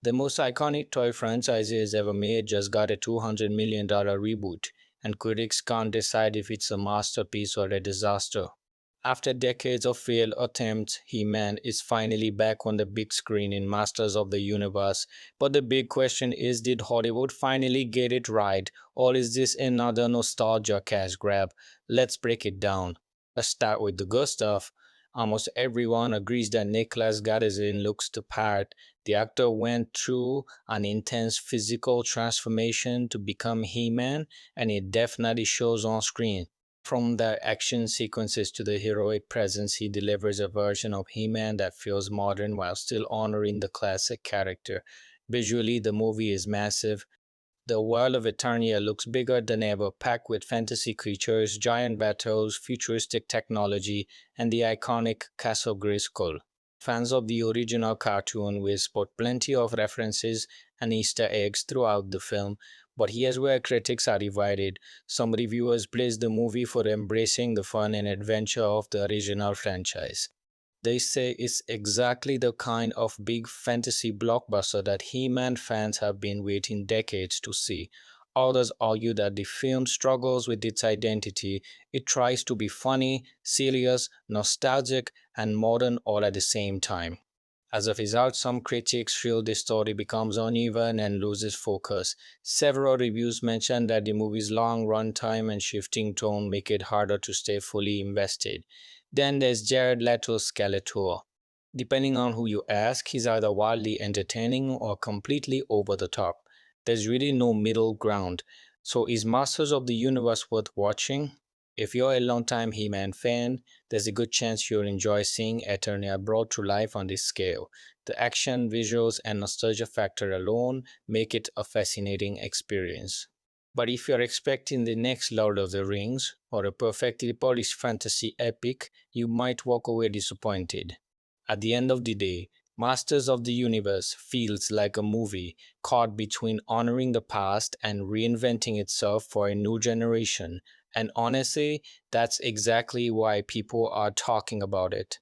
The most iconic toy franchises ever made just got a $200 million reboot, and critics can't decide if it's a masterpiece or a disaster. After decades of failed attempts, He-Man is finally back on the big screen in Masters of the Universe. But the big question is, did Hollywood finally get it right, or is this another nostalgia cash grab? Let's break it down. Let's start with the good stuff. Almost everyone agrees that Nicholas Galitzine looks the part. The actor went through an intense physical transformation to become He-Man, and it definitely shows on screen. From the action sequences to the heroic presence, he delivers a version of He-Man that feels modern while still honoring the classic character. Visually, the movie is massive. The world of Eternia looks bigger than ever, packed with fantasy creatures, giant battles, futuristic technology, and the iconic Castle Grayskull. Fans of the original cartoon will spot plenty of references and Easter eggs throughout the film, but here's where critics are divided. Some reviewers praise the movie for embracing the fun and adventure of the original franchise. They say it's exactly the kind of big fantasy blockbuster that He-Man fans have been waiting decades to see. Others argue that the film struggles with its identity. It tries to be funny, serious, nostalgic, and modern all at the same time. As a result, some critics feel the story becomes uneven and loses focus. Several reviews mention that the movie's long runtime and shifting tone make it harder to stay fully invested. Then there's Jared Leto's Skeletor. Depending on who you ask, he's either wildly entertaining or completely over the top. There's really no middle ground. So is Masters of the Universe worth watching? If you're a longtime He-Man fan, there's a good chance you'll enjoy seeing Eternia brought to life on this scale. The action, visuals, and nostalgia factor alone make it a fascinating experience. But if you're expecting the next Lord of the Rings or a perfectly polished fantasy epic, you might walk away disappointed. At the end of the day, Masters of the Universe feels like a movie caught between honoring the past and reinventing itself for a new generation. And honestly, that's exactly why people are talking about it.